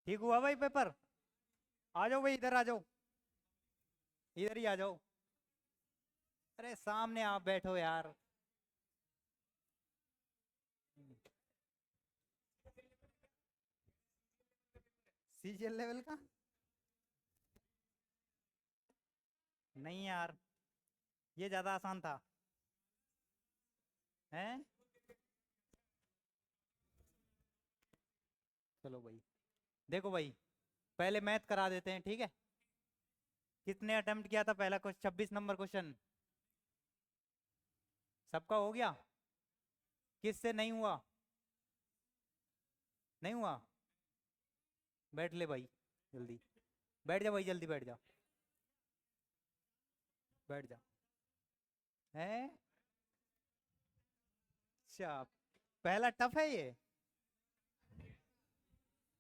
ठीक हुआ भाई पेपर? आ जाओ भाई, इधर आ जाओ, इधर ही आ जाओ। अरे सामने आप बैठो यार। सीजीएल लेवल का? नहीं यार, ये ज्यादा आसान था। हैं? चलो भाई, देखो भाई, पहले मैथ करा देते हैं, ठीक है? कितने अटेम्प्ट किया था पहला क्वेश्चन? 26 नंबर क्वेश्चन सबका हो गया? किससे नहीं हुआ? नहीं हुआ? बैठ ले भाई, जल्दी बैठ जा भाई, जल्दी बैठ जा, बैठ जा। हैं? अच्छा, पहला टफ है ये।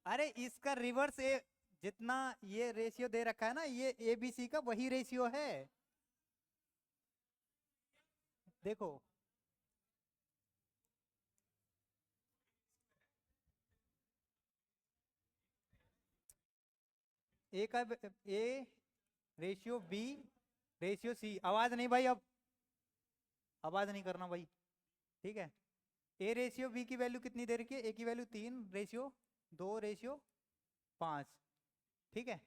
अरे इसका रिवर्स ए, जितना ये रेशियो दे रखा है ना, ये एबीसी का वही रेशियो है। देखो, ए का, A ratio B ratio C. आवाज नहीं भाई, अब आवाज नहीं करना भाई, ठीक है? ए रेशियो बी की वैल्यू कितनी दे रखी है? ए की वैल्यू 3:2:5, ठीक है?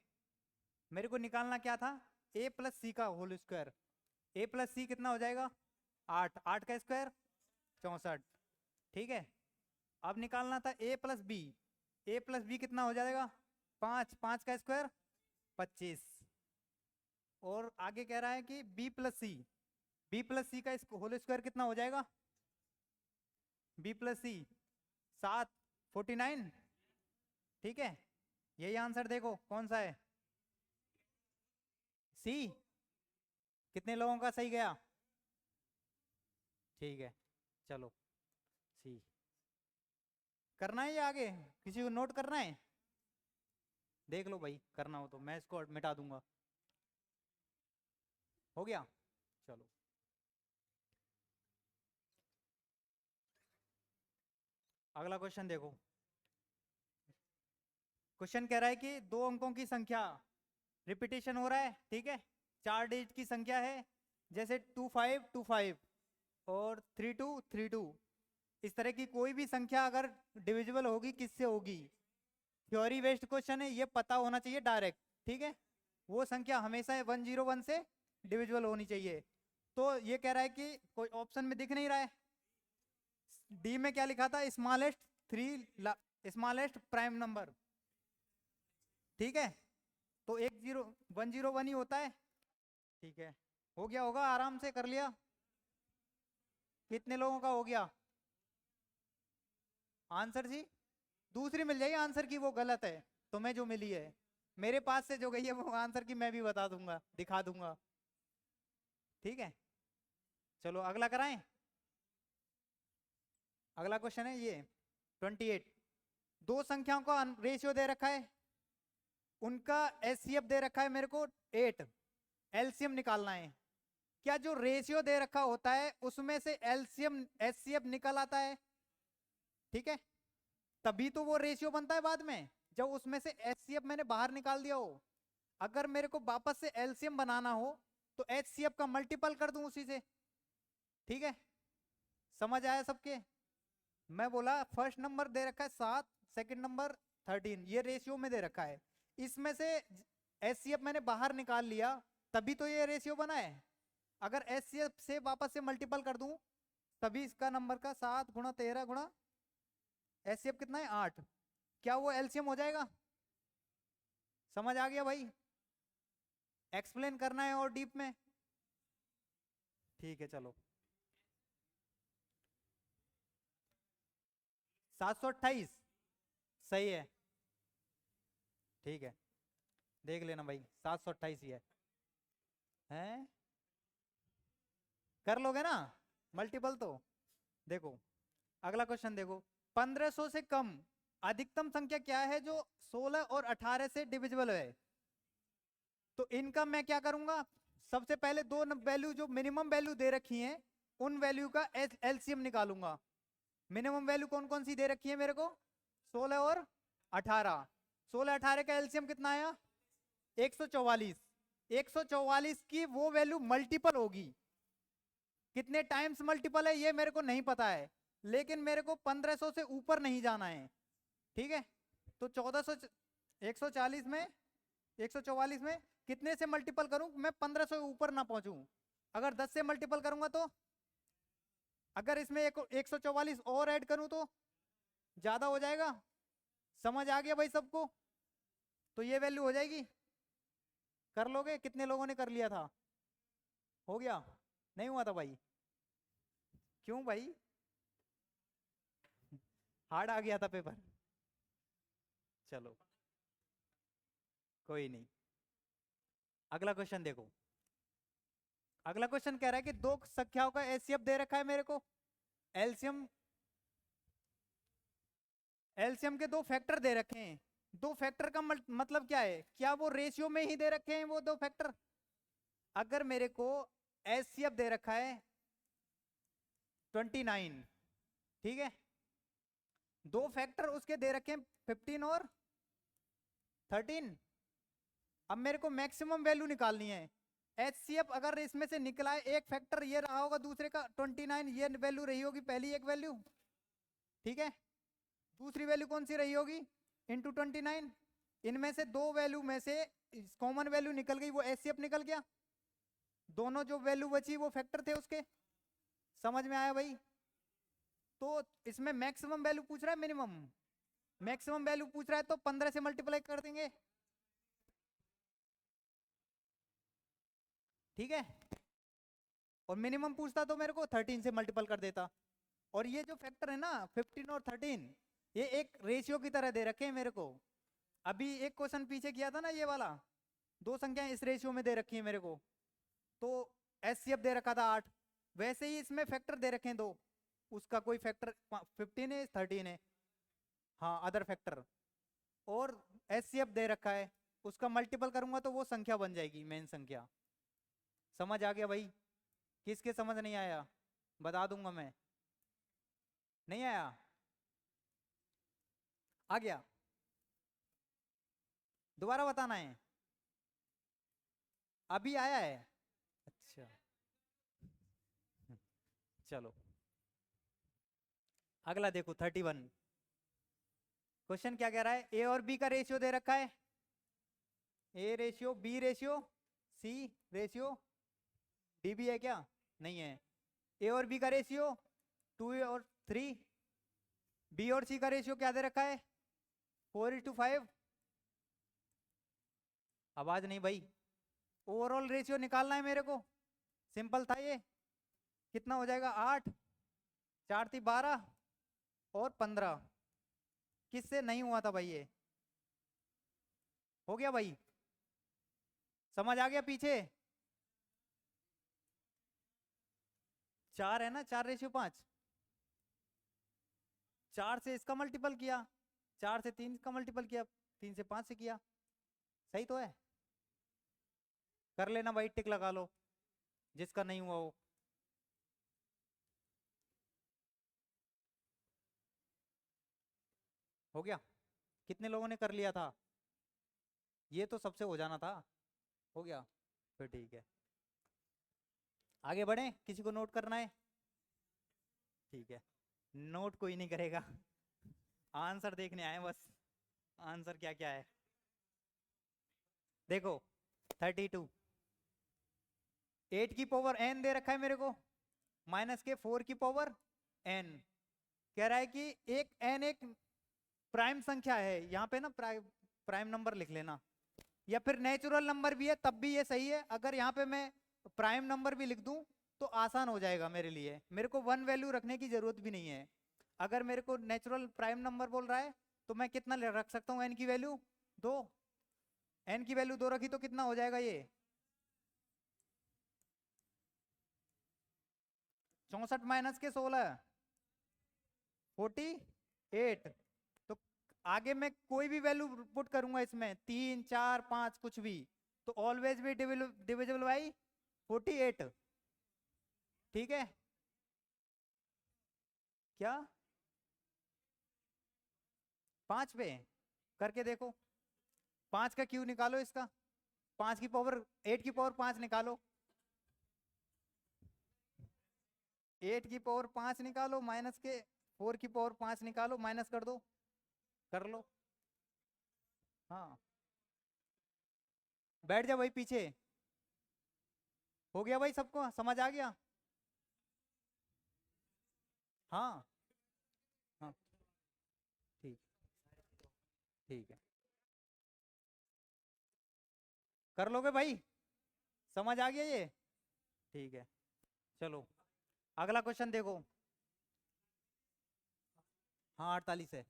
मेरे को निकालना क्या था? ए प्लस सी का होल स्क्वायर। ए प्लस सी कितना हो जाएगा? 8, 8 का स्क्वायर 64, ठीक है? अब निकालना था ए प्लस बी। ए प्लस बी कितना हो जाएगा? 5, 5 का स्क्वायर 25। और आगे कह रहा है कि बी प्लस सी, बी प्लस सी का होल स्क्वायर कितना हो जाएगा? बी प्लस सी 7, 49, ठीक है? यही आंसर देखो कौन सा है। सी। कितने लोगों का सही गया? ठीक है, चलो सी। करना है या आगे किसी को नोट करना है? देख लो भाई, करना हो तो मैं इसको मिटा दूंगा। हो गया? चलो, अगला क्वेश्चन देखो। क्वेश्चन कह रहा है कि दो अंकों की संख्या, रिपीटेशन हो रहा है, ठीक है? 4 डिजिट की संख्या है, जैसे 2525 और 3232। इस तरह की कोई भी संख्या अगर डिविजिबल होगी, किससे होगी? थ्योरी बेस्ड क्वेश्चन है, ये पता होना चाहिए डायरेक्ट, ठीक है? वो संख्या हमेशा 101 से डिविजिबल होनी चाहिए। तो ये कह रहा है कि कोई ऑप्शन में दिख नहीं रहा है। डी में क्या लिखा था? स्मॉलेस्ट 3, स्मॉलेस्ट प्राइम नंबर, ठीक है? तो 101 ही होता है, ठीक है? हो गया होगा, आराम से कर लिया। कितने लोगों का हो गया आंसर जी? दूसरी मिल जाएगी आंसर की, वो गलत है। तुम्हें जो मिली है, मेरे पास से जो गई है वो आंसर की, मैं भी बता दूंगा, दिखा दूंगा, ठीक है? चलो अगला कराएं। अगला क्वेश्चन है ये 28। दो संख्याओं का रेशियो दे रखा है, उनका एचसीएफ दे रखा है मेरे को 8, एलसीएम निकालना है। क्या जो रेशियो दे रखा होता है उसमें से एलसीएम एचसीएफ निकल आता है, ठीक है? तभी तो वो रेशियो बनता है बाद में, जब उसमें से एचसीएफ मैंने बाहर निकाल दिया हो। अगर मेरे को वापस से एलसीएम बनाना हो तो एचसीएफ का मल्टीपल कर दूं उसी से, ठीक है? समझ आया सबके? मैं बोला फर्स्ट नंबर दे रखा है 7, सेकंड नंबर 13, ये रेशियो में दे रखा है। इसमें से एचसीएफ मैंने बाहर निकाल लिया, तभी तो ये रेशियो बना है। अगर एचसीएफ से वापस से मल्टीपल कर दूं, तभी इसका नंबर का 7 × 13 × एचसीएफ कितना है? 8। क्या वो एलसीएम हो जाएगा? समझ आ गया भाई? एक्सप्लेन करना है और डीप में? ठीक है, चलो। 728 सही है, ठीक है? देख लेना भाई, 728 ही है। हैं? कर लोगे ना मल्टीपल तो? देखो अगला क्वेश्चन देखो। 1500 से कम अधिकतम संख्या क्या है जो 16 और 18 से डिविजिबल है? तो इनका मैं क्या करूंगा? सबसे पहले दो वैल्यू जो मिनिमम वैल्यू दे रखी हैं, उन वैल्यू का एलसीएम निकालूंगा। मिनिमम वैल्यू कौन कौन सी दे रखी है मेरे को? 16 और 18। 16 18 का एलसीएम कितना आया? 144। 144 की वो वैल्यू मल्टीपल होगी, कितने टाइम्स मल्टीपल है ये मेरे को नहीं पता है, लेकिन मेरे को 1500 से ऊपर नहीं जाना है, ठीक है। तो 1400, 140 में 144 में कितने से मल्टीपल करूं मैं 1500 से ऊपर ना पहुंचूं? अगर 10 से मल्टीपल करूंगा तो, अगर इसमें 144 और ऐड करूं तो ज्यादा हो जाएगा। समझ आ गया भाई सबको? तो ये वैल्यू हो जाएगी। कर लोगे? कितने लोगों ने कर लिया था? हो गया? नहीं हुआ था भाई? क्यों भाई? हार्ड आ गया था पेपर? चलो कोई नहीं। अगला क्वेश्चन देखो। अगला क्वेश्चन कह रहा है कि दो संख्याओं का एचसीएफ दे रखा है मेरे को, एलसीएम, एलसीएम के दो फैक्टर दे रखे हैं। दो फैक्टर का मतलब क्या है? क्या वो रेशियो में ही दे रखे हैं वो दो फैक्टर? अगर मेरे को एचसीएफ दे रखा है 29, ठीक है, दो फैक्टर उसके दे रखे हैं 15 और 13। अब मेरे को मैक्सिमम वैल्यू निकालनी है। एचसीएफ अगर इसमें से निकला है, एक फैक्टर ये रहा होगा दूसरे का 29, ये वैल्यू रही होगी पहली एक वैल्यू, ठीक है। दूसरी वैल्यू कौन सी रही होगी? इंटू 29। इनमें से दो वैल्यू में से कॉमन वैल्यू निकल गई, वो एचसीएफ निकल गया। दोनों जो वैल्यू बची वो फैक्टर थे उसके। समझ में आया भाई? तो इसमें मैक्सिमम वैल्यू पूछ रहा है मिनिमम? मैक्सिमम वैल्यू पूछ रहा है तो 15 से मल्टीप्लाई कर देंगे, ठीक है। और मिनिमम पूछता तो मेरे को 13 से मल्टीपल कर देता। और ये जो फैक्टर है ना 15 और 13, ये एक रेशियो की तरह दे रखे हैं मेरे को। अभी एक क्वेश्चन पीछे किया था ना ये वाला, दो संख्याएं इस रेशियो में दे रखी है मेरे को, तो एचसीएफ दे रखा था 8, वैसे ही इसमें फैक्टर दे रखे हैं दो, उसका कोई फैक्टर 15 है 13 है, हाँ अदर फैक्टर, और एचसीएफ दे रखा है, उसका मल्टीपल करूंगा तो वो संख्या बन जाएगी मेन संख्या। समझ आ गया भाई? किसके समझ नहीं आया बता दूंगा मैं। नहीं आया? आ गया? दोबारा बताना है? अभी आया है? अच्छा चलो अगला देखो 31। क्वेश्चन क्या कह रहा है? ए और बी का रेशियो दे रखा है, A ratio B ratio C ratio D भी है क्या? नहीं है। ए और बी का रेशियो 2 और 3, बी और सी का रेशियो क्या दे रखा है? 4:5। आवाज नहीं भाई। ओवरऑल रेशियो निकालना है मेरे को, सिंपल था ये। कितना हो जाएगा? 8, 4 थी 12 और 15। किससे नहीं हुआ था भाई ये? हो गया भाई? समझ आ गया पीछे? 4 है ना, 4:5। 4 से इसका मल्टीपल किया, 4 से 3 का मल्टीपल किया, 3 से 5 से किया। सही तो है? कर लेना भाई, टिक लगा लो जिसका नहीं हुआ वो। हो गया? कितने लोगों ने कर लिया था? ये तो सबसे हो जाना था। हो गया? फिर ठीक है, आगे बढ़े। किसी को नोट करना है? ठीक है, नोट कोई नहीं करेगा। आंसर देखने आए बस, आंसर क्या क्या है देखो। 32, 8 की पावर n दे रखा है मेरे को, माइनस के 4 की पावर n। कह रहा है कि एक n एक प्राइम संख्या है, यहाँ पे ना प्राइम नंबर लिख लेना, या फिर नेचुरल नंबर भी है तब भी ये सही है। अगर यहाँ पे मैं प्राइम नंबर भी लिख दूं तो आसान हो जाएगा मेरे लिए, मेरे को वन वैल्यू रखने की जरूरत भी नहीं है। अगर मेरे को नेचुरल प्राइम नंबर बोल रहा है तो मैं कितना रख सकता हूँ? n की वैल्यू 2। n की वैल्यू 2 रखी तो कितना हो जाएगा ये? 64 माइनस के 16, 48। तो आगे मैं कोई भी वैल्यू पुट करूंगा इसमें, 3 4 5 कुछ भी, तो ऑलवेज भी डिविजिबल बाई 48, ठीक है। क्या 5 पे करके देखो? 5 का क्यू निकालो इसका, 5 की पावर 8 की पावर 5 निकालो, 8 की पावर 5 निकालो माइनस के 4 की पावर 5 निकालो, माइनस कर दो, कर लो। हाँ बैठ जा भाई पीछे। हो गया भाई, सबको समझ आ गया? हाँ हाँ ठीक, ठीक है, कर लोगे भाई? समझ आ गया ये? ठीक है, चलो अगला क्वेश्चन देखो। हाँ 48 है।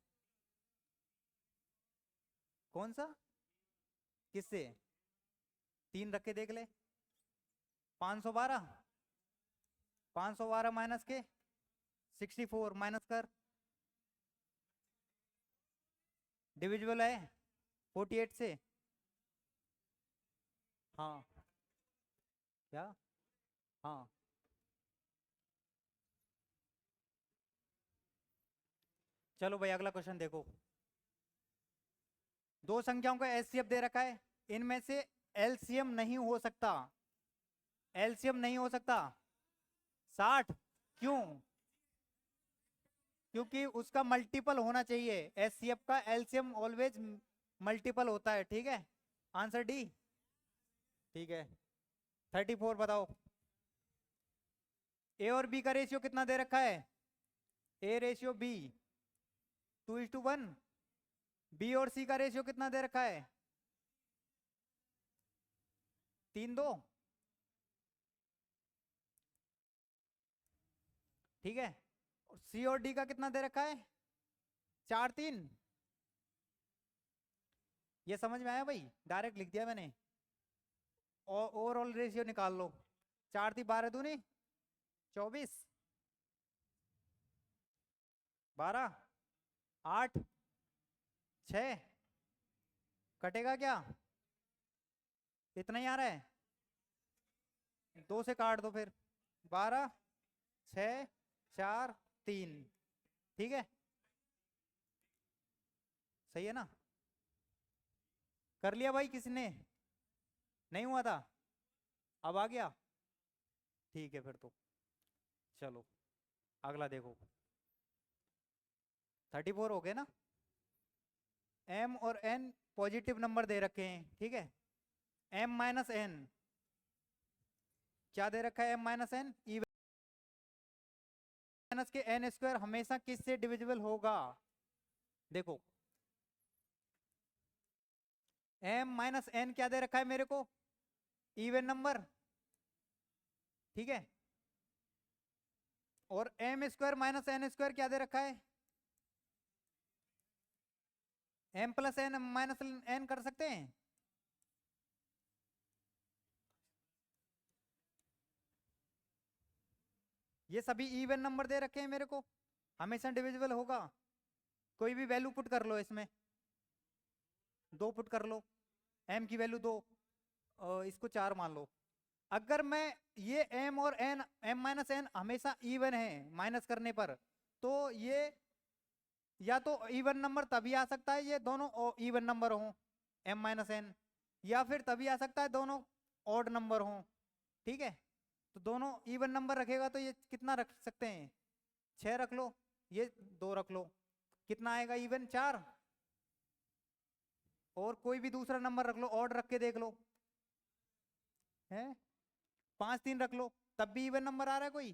कौन सा? किससे? 3 रख के देख ले। 512, 512 माइनस के 64 माइनस कर, डिविजिबल है 48 से। हाँ क्या? हाँ चलो भाई अगला क्वेश्चन देखो। दो संख्याओं का एचसीएफ दे रखा है, इनमें से एलसीएम नहीं हो सकता, एलसीएम नहीं हो सकता 60। क्यों? क्योंकि उसका मल्टीपल होना चाहिए, एचसीएफ का एलसीएम ऑलवेज मल्टीपल होता है, ठीक है। Answer D. ठीक है 34 बताओ। ए और बी का रेशियो कितना दे रखा है? A ratio B 2:1। बी और सी का रेशियो कितना दे रखा है? 3:2। ठीक है, सी और डी का कितना दे रखा है? 4:3। ये समझ में आया भाई? डायरेक्ट लिख दिया मैंने। और ओवरऑल रेशियो निकाल लो। 4 × 3 12 दूनी 24, 12, 8, 6, कटेगा क्या? इतना ही आ रहा है, 2 से काट दो फिर। 12, 6, 4, 3। ठीक है, सही है ना? कर लिया भाई किसने? नहीं हुआ था, अब आ गया? ठीक है फिर तो चलो अगला देखो। 34 हो गए ना? एम और एन पॉजिटिव नंबर दे रखे हैं, ठीक है। एम माइनस एन, क्या दे रखा है? M minus N, E minus के एन स्क्वायर हमेशा किससे डिविजिबल होगा? देखो एम माइनस एन क्या दे रखा है मेरे को? इवन नंबर, ठीक है। और M square minus N square क्या दे रखा है? M plus N minus N कर सकते हैं? ये सभी इवन नंबर दे रखे हैं मेरे को, हमेशा डिविजिबल होगा। कोई भी वैल्यू पुट कर लो इसमें, 2 पुट कर लो, एम की वैल्यू 2, इसको 4 मान लो। अगर मैं ये एम और एन, एम माइनस एन हमेशा इवन है माइनस करने पर, तो ये या तो इवन नंबर तभी आ सकता है ये दोनों इवन नंबर हो, एम माइनस एन, या फिर तभी आ सकता है दोनों ऑड नंबर हो, ठीक है। तो दोनों इवन नंबर रखेगा तो ये कितना रख सकते हैं? 6 रख लो, ये 2 रख लो, कितना आएगा? इवन 4। और कोई भी दूसरा नंबर रख लो, ऑड रख के देख लो, है 5 3 रख लो, तब भी इवन नंबर आ रहा है कोई,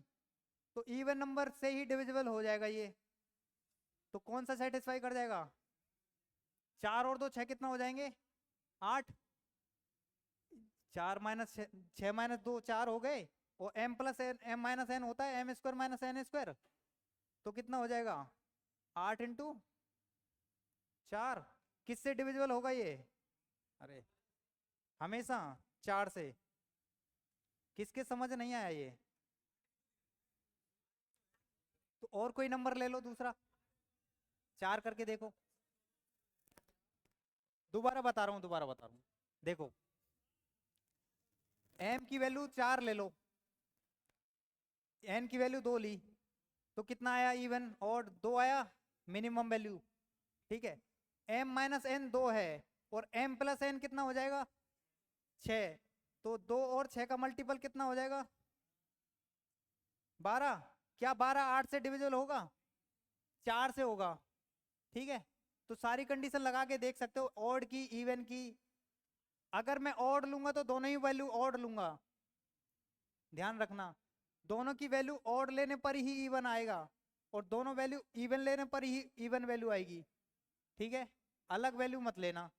तो इवन नंबर से ही डिविजिबल हो जाएगा ये। तो कौन सा सेटिस्फाई कर जाएगा? 4 और 2 6 कितना हो जाएंगे? 8। 4 माइनस 6 माइनस 2 4 हो गए, और M plus M minus N होता है M square minus N square, तो कितना हो जाएगा? 8 × 4। किससे डिविजिबल होगा ये? अरे हमेशा 4 से। किसके समझ नहीं आया ये? तो और कोई नंबर ले लो दूसरा, 4 करके देखो। दोबारा बता रहा हूं, दोबारा बता रहा हूं, देखो एम की वैल्यू 4 ले लो, एन की वैल्यू 2 ली, तो कितना आया? इवन। और 2 आया मिनिमम वैल्यू, ठीक है। एम माइनस एन 2 है और m प्लस n कितना हो जाएगा 6, तो 2 और 6 का मल्टीपल कितना हो जाएगा 12। क्या 12 8 से डिविजिबल होगा 4 से होगा, ठीक है। तो सारी कंडीशन लगा के देख सकते हो, ऑड की इवन की। अगर मैं ऑड लूंगा तो दोनों ही वैल्यू ऑड लूंगा, ध्यान रखना, दोनों की वैल्यू ऑड लेने पर ही इवन आएगा और दोनों वैल्यू इवन लेने पर ही इवन वैल्यू आएगी, ठीक है। अलग वैल्यू मत लेना।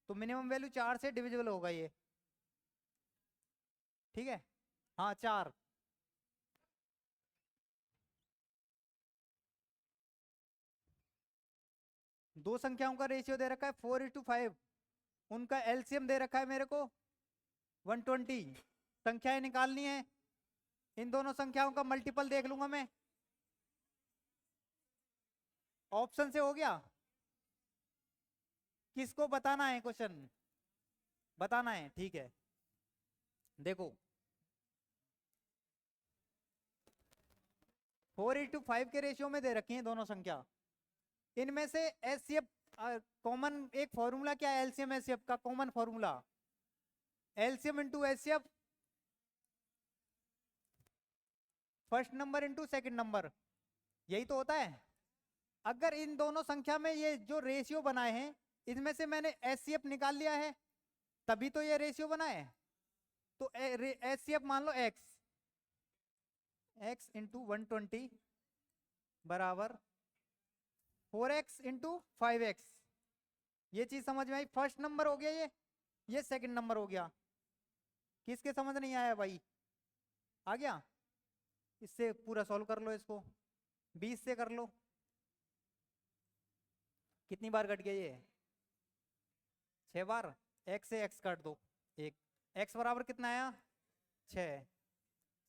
तो मिनिमम वैल्यू 4 से डिविजिबल होगा ये, ठीक है। हाँ 4। दो संख्याओं का रेशियो दे रखा है 4:5, उनका एलसीएम दे रखा है मेरे को 120। संख्याएं निकालनी है, इन दोनों संख्याओं का मल्टीपल देख लूंगा मैं। ऑप्शन से हो गया, किसको बताना है क्वेश्चन बताना है, ठीक है। देखो 4:5 के रेशियो में दे रखी हैं दोनों संख्या। इनमें से एचसीएफ कॉमन एक फॉर्मूला क्या है, एलसीएम एचसीएफ का common formula LCM into HCF first number into second number, यही तो होता है। अगर इन दोनों संख्या में ये जो रेशियो बनाए हैं इसमें से मैंने एचसीएफ निकाल लिया है तभी तो ये रेशियो बना है। तो एचसीएफ मान लो x इंटू 120 बराबर 4x इंटू 5x। ये चीज समझ में आई, फर्स्ट नंबर हो गया ये सेकंड नंबर हो गया। किसके समझ नहीं आया भाई, आ गया। इससे पूरा सॉल्व कर लो इसको, 20 से कर लो। कितनी बार कट गया ये 6 बार। x से x काट दो, एक x बराबर कितना आया 6,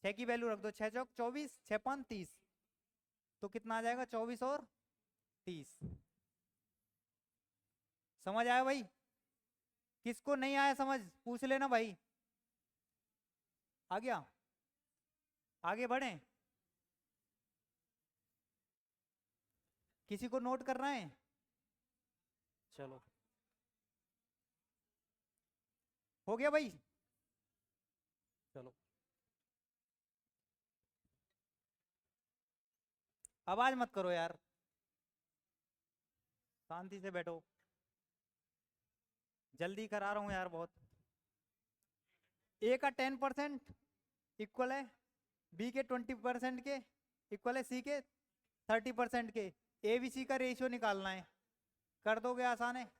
6 की वैल्यू रख दो, 6 चौक 24, 6 5 30, तो कितना आ जाएगा 24 और 30। समझ आया भाई, किसको नहीं आया समझ पूछ लेना भाई। आ गया, आगे बढ़े, किसी को नोट करना है, चलो हो गया भाई, चलो आवाज मत करो यार, शांति से बैठो, जल्दी करा रहा हूं यार बहुत। ए का 10% इक्वल है बी के 20% के, इक्वल है सी के 30% के। ए बी सी का रेशियो निकालना है, कर दोगे आसान है।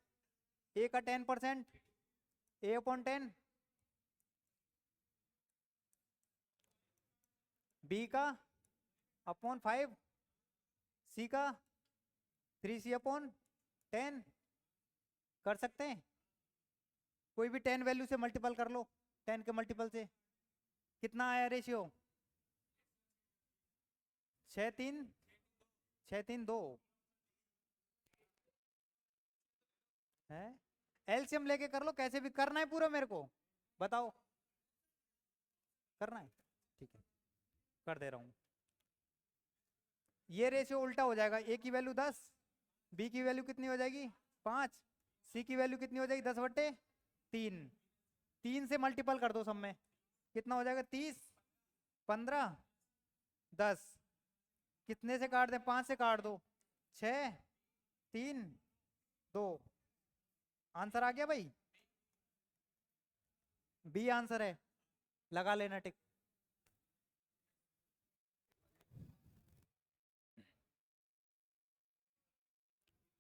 ए का 10% ए अपॉन 10, बी का अपॉन 5, सी का 3c अपॉन 10। कर सकते हैं, कोई भी 10 वैल्यू से मल्टीपल कर लो, 10 के मल्टीपल से कितना आया रेशियो 6 3 6 3 2 है। एलसीएम लेके कर लो, कैसे भी करना है पूरा, मेरे को बताओ करना है, ठीक है कर दे रहा हूं। ये रेशियो उल्टा हो जाएगा, ए की वैल्यू 10, बी की वैल्यू कितनी हो जाएगी 5, सी की वैल्यू कितनी हो जाएगी 10/3। 3 से मल्टीपल कर दो सब में, कितना हो जाएगा 30 15 10, कितने से काट दें 5 से काट दो, 6 3 2। आंसर आ गया भाई, बी आंसर है, लगा लेना टिक।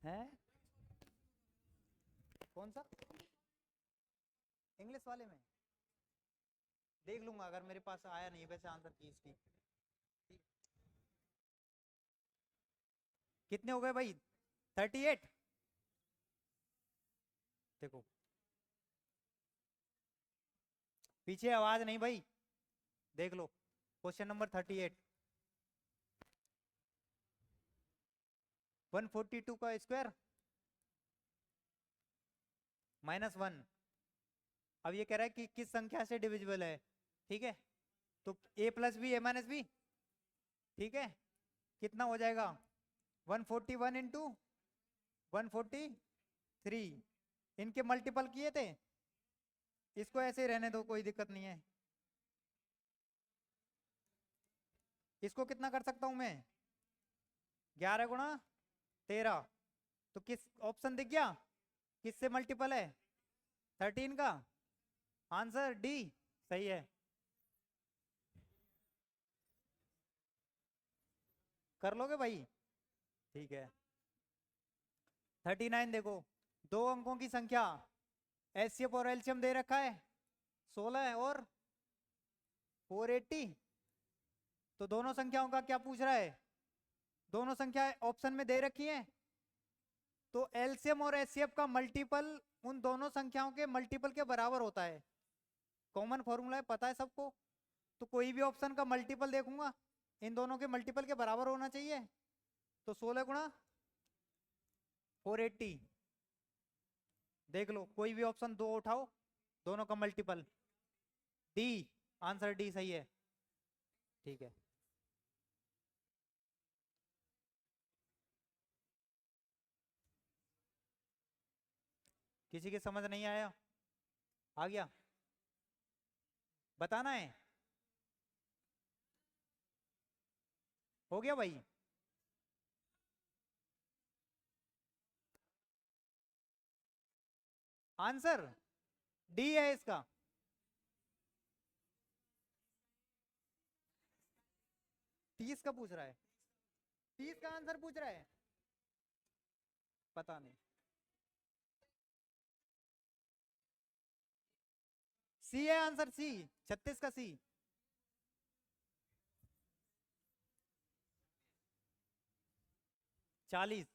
है कौन सा इंग्लिश वाले में देख लूंगा, अगर मेरे पास आया नहीं वैसे आंसर की इसकी। कितने हो गए भाई 38। देखो पीछे आवाज नहीं भाई, देख लो क्वेश्चन नंबर 38। 142 का स्क्वायर -1। अब ये कह रहा है कि किस संख्या से डिविजिबल है, ठीक है। तो a plus B A minus B, ठीक है, कितना हो जाएगा 141 इंटू 143, इनके मल्टीपल किए थे, इसको ऐसे ही रहने दो, कोई दिक्कत नहीं है। इसको कितना कर सकता हूं मैं, 11 × 13, तो किस ऑप्शन दिख गया, किससे मल्टीपल है, 13 का। आंसर डी सही है। कर लोगे भाई, ठीक है। 39 देखो, दो अंकों की संख्या, एचसीएफ और एलसीएम दे रखा है 16 और 480, तो दोनों संख्याओं का क्या पूछ रहा है, दोनों संख्या ऑप्शन में दे रखी है, तो एलसीएम और एचसीएफ का मल्टीपल उन दोनों संख्याओं के मल्टीपल के बराबर होता है। कॉमन फॉर्मूला है, पता है सबको। तो कोई भी ऑप्शन का मल्टीपल देखूंगा, इन दोनों के मल्टीपल के बराबर होना चाहिए। तो 16 × 480, देख लो कोई भी ऑप्शन दो उठाओ, दोनों का मल्टीपल, डी, आंसर डी सही है, ठीक है। किसी की समझ नहीं आया, आ गया, बताना है, हो गया भाई। आंसर डी है इसका। तीस का पूछ रहा है, 30 का आंसर पूछ रहा है, पता नहीं। सी है आंसर, सी, 36 का सी। चालीस,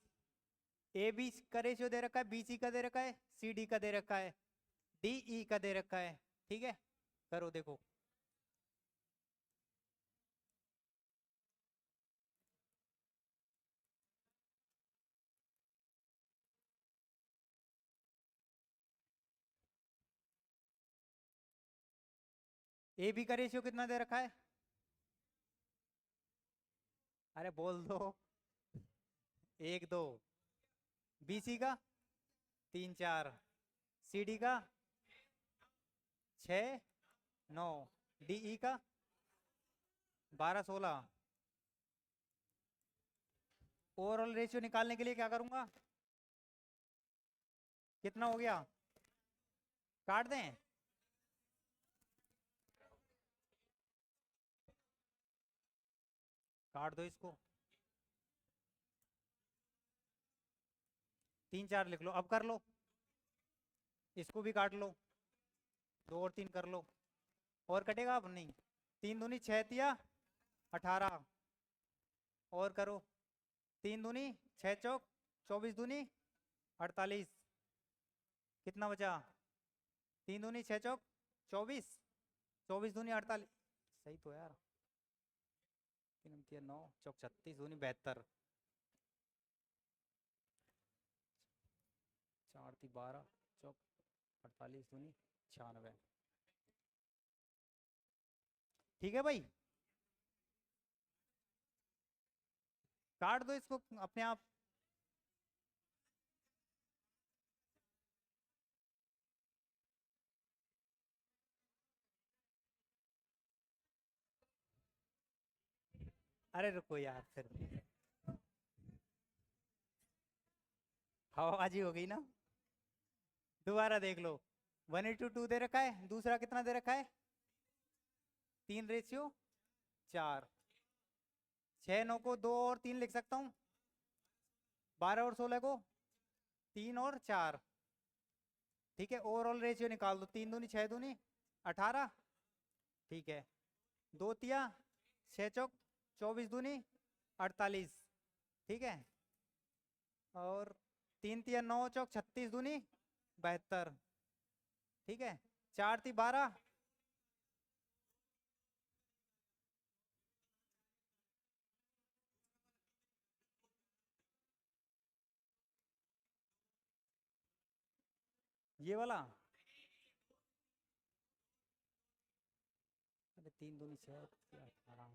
ए बी का रेशियो दे रखा है, बी सी का दे रखा है, सी डी का दे रखा है, डी ई का दे रखा है, ठीक है। करो देखो, ए बी का रेशियो कितना दे रखा है, अरे बोल दो, 1 2, बी सी का 3 4, सी डी का 6 9, डी ई का 12 16। ओवरऑल रेशियो निकालने के लिए क्या करूंगा, कितना हो गया, काट दें, काट दो इसको, 3 4 लिख लो, अब कर लो, इसको भी काट लो, 2 और 3 कर लो, और कटेगा अब नहीं, 3 दूनी 6 तिया 18, और करो, 3 दूनी 6 चौक 24 दूनी 48, कितना बचा, 3 दूनी 6 चौक 24, 24 दूनी 48, सही तो यार, 3 9 चौक 36 दूनी 72, 4 3 12 चौक 48 दूनी 96, ठीक है भाई। काट दो इसको अपने आप, अरे रुको यार, फिर हवाबाजी हो गई ना, दोबारा देख लो, 1:2 दे रखा है, दूसरा कितना दे रखा है, 3:4, 6 9 को 2 और 3 लिख सकता हूँ, 12 और 16 को 3 और 4, ठीक है। ओवरऑल रेशियो निकाल दो, 3 दूनी 6 दूनी 18, ठीक है, 2 तिया 6 चौक 24 दूनी 48, ठीक है, और 3 तिया 9 चौक 36 दूनी 72, ठीक है, 4 3 12, ये वाला, अरे 3 दूनी 6 18,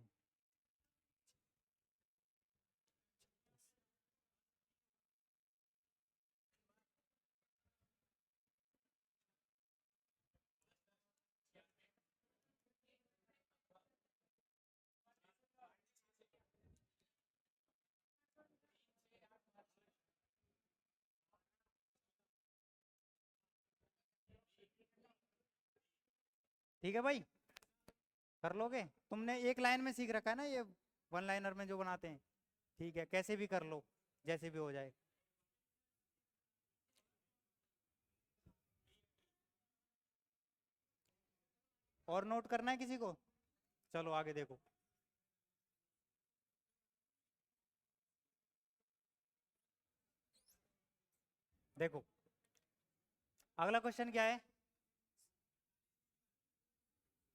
ठीक है भाई, कर लोगे? तुमने एक लाइन में सीख रखा है ना ये, वन लाइनर में जो बनाते हैं। ठीक है, कैसे भी कर लो, जैसे भी हो जाए। और नोट करना है किसी को? चलो आगे देखो। देखो अगला क्वेश्चन क्या है?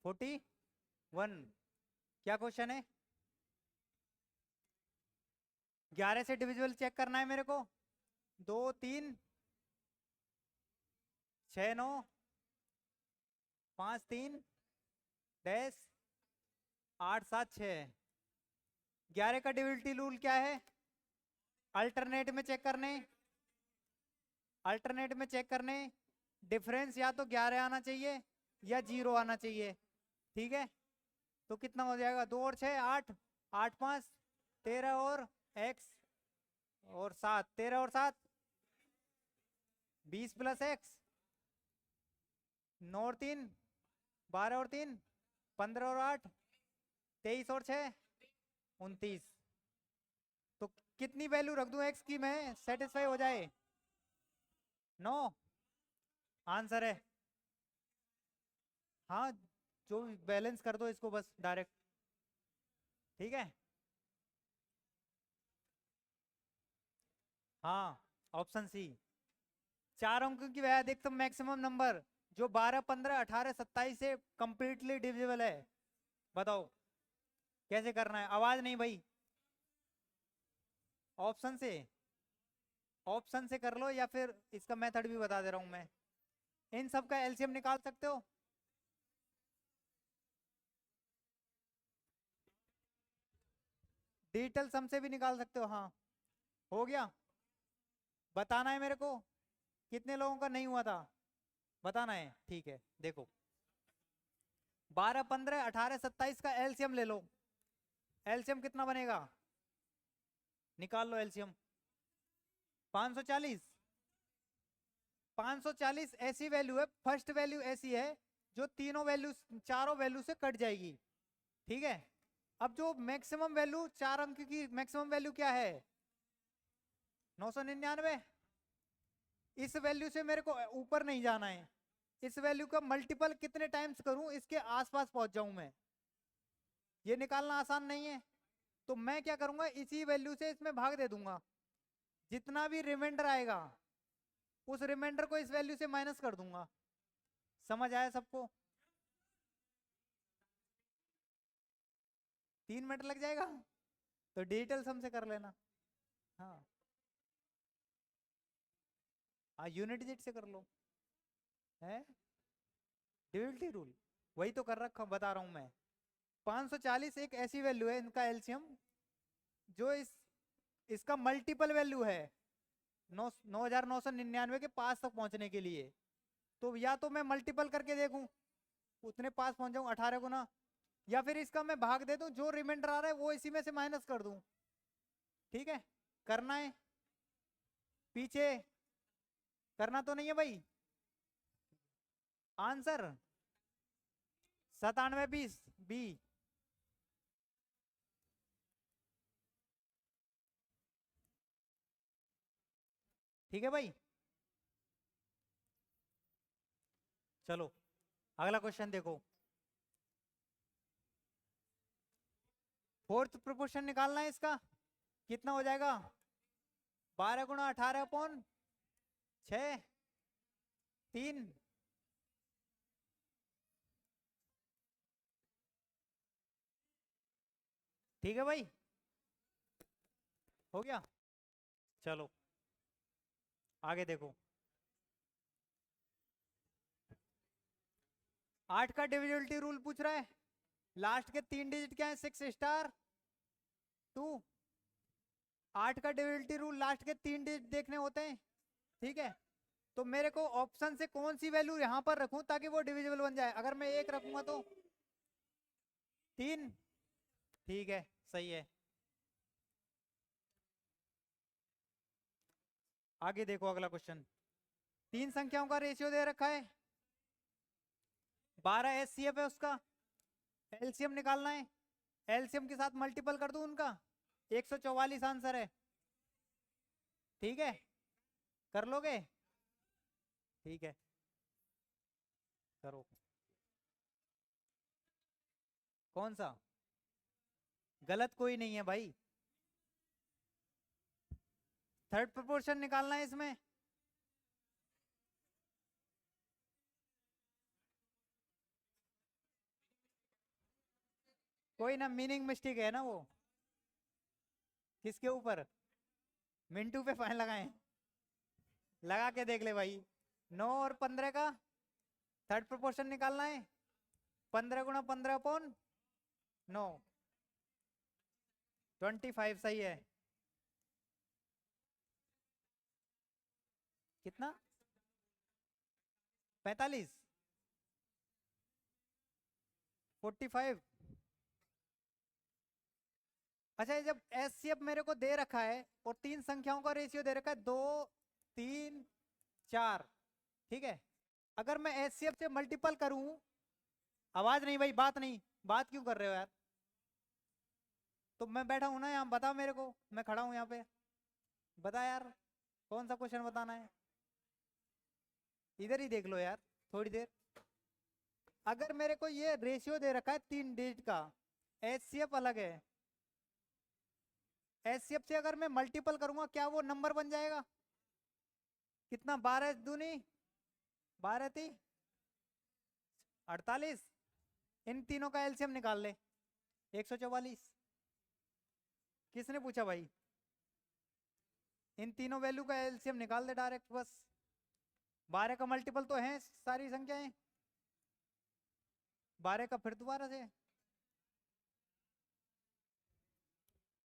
41। क्या क्वेश्चन है? 11 से डिविजिबल चेक करना है मेरे को। 2 3 6 9 5 3 डैश 8 7 6। 11 का डिविजिबिलिटी रूल क्या है? अल्टरनेट में चेक करने, अल्टरनेट में चेक करने। डिफरेंस या तो 11 आना चाहिए या 0 आना चाहिए। ठीक है, तो कितना हो जाएगा? 2 और 6 8, 8 5 13 और x और 7, 13 और 7 20 प्लस x, 9 और 3 12 और 3 15 और 8 23 और 6 29। तो कितनी वैल्यू रख दूं x की मैं सेटिस्फाई हो जाए? 9 आंसर है। हाँ, जो बैलेंस कर दो इसको बस डायरेक्ट। ठीक है, हाँ ऑप्शन सी। 4 अंक की वैल्यू देख, तो मैक्सिमम नंबर जो 12 15 18 27 से कंप्लीटली डिविजिबल है। बताओ कैसे करना है? आवाज नहीं भाई। ऑप्शन से, ऑप्शन से कर लो, या फिर इसका मेथड भी बता दे रहा हूं मैं। इन सब का एलसीएम निकाल सकते हो। डिजिटल सम से भी निकाल सकते हो। हाँ, हो गया। बताना है मेरे को कितने लोगों का नहीं हुआ था, बताना है। ठीक है, देखो 12 15 18 27 का एलसीएम ले लो। एलसीएम कितना बनेगा? निकाल लो एलसीएम। 540। 540 ऐसी वैल्यू है, फर्स्ट वैल्यू ऐसी है जो तीनों वैल्यू, चारों वैल्यू से कट जाएगी। ठीक है, अब जो मैक्सिमम वैल्यू, 4 अंक की मैक्सिमम वैल्यू क्या है? 999। इस वैल्यू से मेरे को ऊपर नहीं जाना है। इस वैल्यू का मल्टीपल कितने टाइम्स करूं इसके आसपास पहुंच जाऊं मैं, ये निकालना आसान नहीं है। तो मैं क्या करूंगा, इसी वैल्यू से इसमें भाग दे दूंगा। जितना भी रिमाइंडर आएगा उस रिमाइंडर को इस वैल्यू से माइनस कर दूंगा। समझ आया सबको? 3 मिनट लग जाएगा तो डिजिटल सम से कर लेना। हाँ, यूनिट डिजिट से कर लो। है डिविजिबिलिटी रूल, वही तो कर रखा बता रहा हूं मैं। 540 एक ऐसी वैल्यू है इनका एलसीएम जो इसका मल्टीपल वैल्यू है 9,999 के पास तक पहुंचने के लिए। तो या तो मैं मल्टीपल करके देखूं, उतने पास पहुंच जाऊं 18 गुना, या फिर इसका मैं भाग दे दूं, जो रिमाइंडर आ रहा है वो इसी में से माइनस कर दूं। ठीक है, करना है। पीछे करना तो नहीं है भाई? Answer 97 20 B. ठीक है भाई, चलो अगला क्वेश्चन देखो। फोर्थ प्रोपोर्शन निकालना है इसका। कितना हो जाएगा? 12 गुणा 18 अपॉन 6 3। ठीक है भाई, हो गया। चलो आगे देखो। 8 का डिविजिबिलिटी रूल पूछ रहा है। लास्ट के 3 डिजिट क्या है? 6 स्टार 2। 8 का डिविजिबिलिटी रूल लास्ट के 3 डिजिट देखने होते हैं। ठीक है, तो मेरे को ऑप्शन से कौन सी वैल्यू यहां पर रखूं ताकि वो डिविजिबल बन जाए? अगर मैं 1 रखूंगा तो 3। ठीक है, सही है। आगे देखो अगला क्वेश्चन। 3 संख्याओं का रेशियो दे रखा है। 12 एचसीएफ है उसका, एलसीएम निकालना है। एलसीएम के साथ मल्टीपल कर दूं उनका, 144 आंसर है। ठीक है, कर लोगे? ठीक है, करो। कौन सा? गलत कोई नहीं है भाई। थर्ड प्रोपोर्शन निकालना है इसमें। कोई ना, मीनिंग मिस्टेक है ना वो। किसके ऊपर? मिंटू पे फाइन लगाएं? लगा के देख ले भाई। 9 और 15 का थर्ड प्रोपोर्शन निकालना है। 15 गुणा 15 अपॉन 9, 25 सही है। कितना? 45, 45। अच्छा, ये जब एचसीएफ मेरे को दे रखा है और 3 संख्याओं का रेशियो दे रखा है 2, 3, 4, ठीक है। अगर मैं एचसीएफ से मल्टीपल करूं, आवाज नहीं भाई, बात नहीं, बात क्यों कर रहे हो यार? तो मैं बैठा हूं ना यहाँ, बता मेरे को, मैं खड़ा हूं यहाँ पे, बता यार कौन सा क्वेश्चन बताना है। इधर ही देख लो यार थोड़ी देर। अगर मेरे को ये रेशियो दे रखा है 3 डिजिट का, एचसीएफ अलग है, एचसीएफ से अगर मैं मल्टीपल करूंगा क्या वो नंबर बन जाएगा? कितना? 12 दूनी 12 थी 48। इन तीनों का एलसीएम निकाल ले, 144। किसने पूछा भाई? इन तीनों वैल्यू का एलसीएम निकाल दे डायरेक्ट बस। 12 का मल्टीपल तो है सारी संख्याएं, 12 का फिर दोबारा से।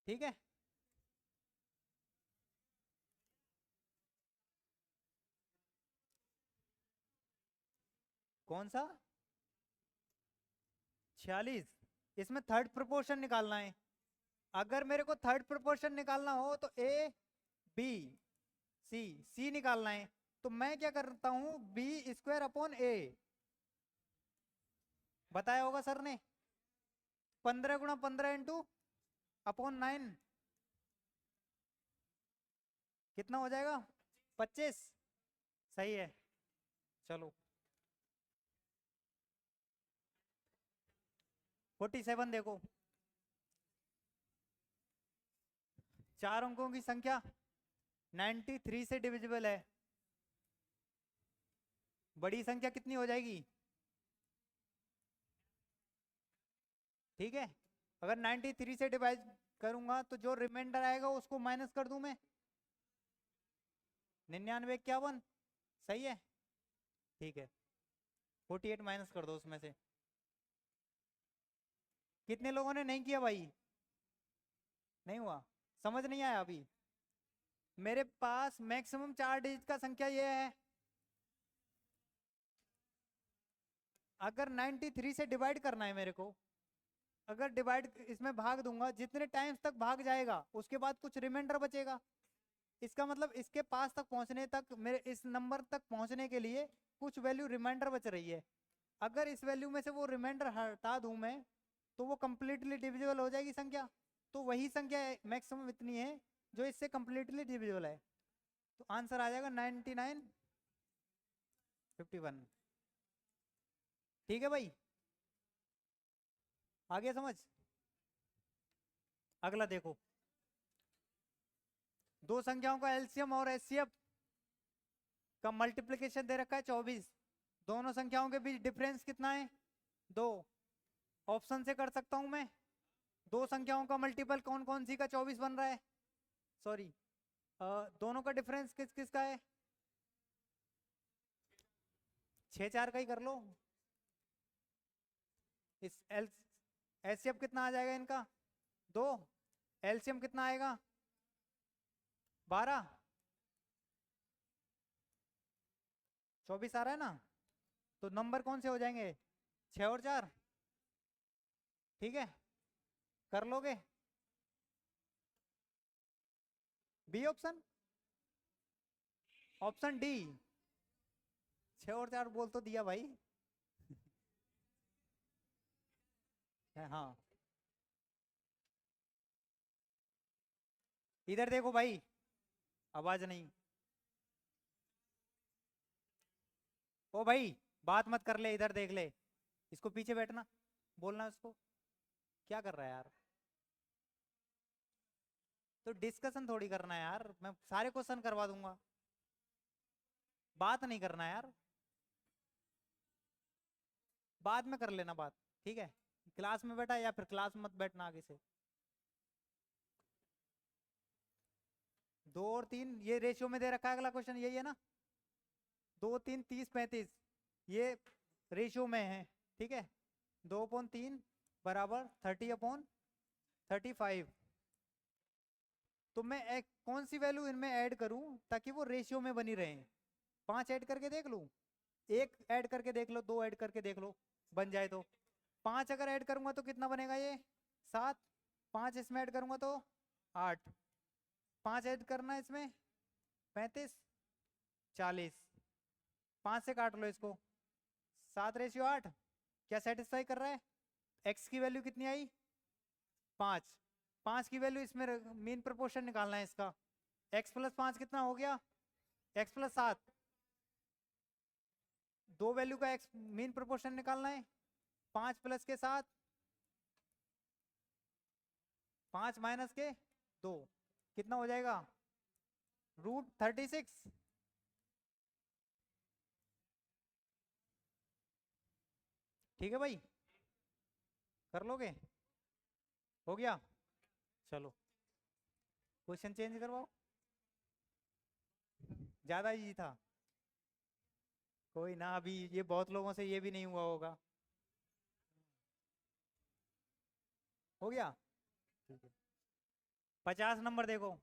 ठीक है, कौन सा? 46। इसमें थर्ड प्रोपोर्शन निकालना है। अगर मेरे को थर्ड प्रोपोर्शन निकालना हो तो ए बी सी, सी निकालना है। तो मैं क्या करता हूं, बी स्क्वायर अपॉन ए, बताया होगा सर ने। 15 गुणा 15 इंटू अपॉन 9, कितना हो जाएगा? 25। सही है, चलो। 47 देखो, 4 अंकों की संख्या 93 से डिविजिबल है। बड़ी संख्या कितनी हो जाएगी? ठीक है, अगर 93 से डिवाइड करूंगा तो जो रिमाइंडर आएगा उसको माइनस कर दूं मैं, 99 51। सही है, ठीक है। 48 माइनस कर दो उसमें से। कितने लोगों ने नहीं किया भाई? नहीं हुआ? समझ नहीं आया अभी? मेरे पास मैक्सिमम 4 डिजिट का संख्या ये है। अगर 93 से डिवाइड करना है मेरे को, अगर डिवाइड इसमें भाग दूंगा, जितने टाइम्स तक भाग जाएगा उसके बाद कुछ रिमाइंडर बचेगा। इसका मतलब इसके पास तक पहुंचने तक, मेरे इस नंबर तक पहुंचने के लिए कुछ वैल्यू रिमाइंडर बच रही है। अगर इस वैल्यू में से वो रिमाइंडर हटा दूं मैं, तो वो कंप्लीटली डिविजिबल हो जाएगी संख्या। तो वही संख्या मैक्सिमम इतनी है जो इससे कंप्लीटली डिविजिबल है। तो आंसर आ जाएगा 99 51। ठीक है भाई, आ गया समझ? अगला देखो, दो संख्याओं का एलसीएम और एचसीएफ का मल्टीप्लिकेशन दे रखा है 24। दोनों संख्याओं के बीच डिफरेंस कितना है? 2। ऑप्शन से कर सकता हूं मैं। दो संख्याओं का मल्टीपल कौन कौन सी का 24 बन रहा है? सॉरी, दोनों का डिफरेंस किस किस का है? 6 4 का ही कर लो। इस एल एचसीएफ कितना आ जाएगा इनका? 2। एलसीएम कितना आएगा? 12। 24 आ रहा है ना? तो नंबर कौन से हो जाएंगे? 6 और 4। ठीक है, कर लोगे? B option, option D. 6 और 4 बोल तो दिया भाई। हाँ, इधर देखो भाई, आवाज नहीं। ओ भाई, बात मत कर ले, इधर देख ले। इसको पीछे बैठना, बोलना उसको। क्या कर रहा है यार? तो डिस्कशन थोड़ी करना है यार, मैं सारे क्वेश्चन करवा दूंगा। बात नहीं करना है यार, बाद में कर लेना बात। ठीक है, क्लास में बैठा या फिर क्लास में मत बैठना आगे से। 2 और 3 ये रेशियो में दे रखा है, अगला क्वेश्चन यही है ना। 2 3 30 35 ये रेशियो में है। ठीक है, 2/3 बराबर 30/35। तो मैं एक कौन सी वैल्यू इनमें ऐड करूं ताकि वो रेशियो में बनी रहे? 5 ऐड करके देख लूं, 1 ऐड करके देख लो, 2 ऐड करके देख लो, बन जाए तो। 5 अगर ऐड करूंगा तो कितना बनेगा ये? 7। 5 इसमें ऐड करूंगा तो 8। 5 ऐड करना है इसमें, 35 40। 5 से काट लो इसको, 7/8। क्या सेटिस्फाई कर रहा है? एक्स की वैल्यू कितनी आई? 5। 5 की वैल्यू इसमें मीन प्रोपोर्शन निकालना है इसका। x+5 कितना हो गया? x+7। दो वैल्यू का एक्स मीन प्रोपोर्शन निकालना है। 5 प्लस के 7, 5 माइनस के 2, कितना हो जाएगा? √36। ठीक है भाई, कर लोगे? हो गया? चलो क्वेश्चन चेंज करवाओ, ज्यादा इजी था। कोई ना, अभी ये बहुत लोगों से ये भी नहीं हुआ होगा। हो गया? ठीक है। 50 नंबर देखो,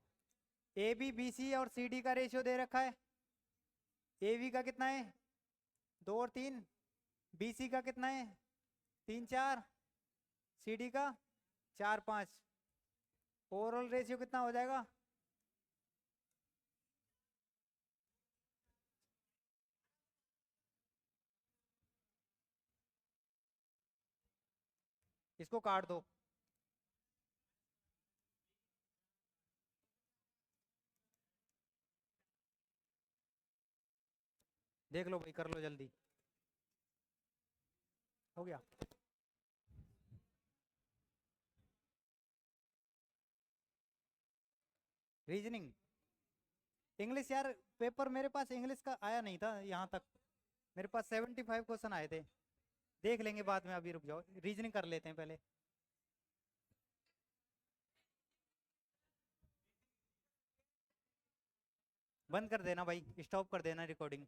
ए बी बी सी और सी डी का रेशियो दे रखा है। ए बी का कितना है? 2 और 3। बी सी का कितना है? 3 4। सी डी का 4 5। ओवरऑल रेशियो कितना हो जाएगा? इसको काट दो। देख लो भाई, कर लो जल्दी। हो गया? रीजनिंग, इंग्लिश यार, पेपर मेरे पास इंग्लिश का आया नहीं था यहाँ तक। मेरे पास 75 क्वेश्चन आए थे। देख लेंगे बाद में, अभी रुक जाओ, रीजनिंग कर लेते हैं पहले। बंद कर देना भाई, स्टॉप कर देना रिकॉर्डिंग।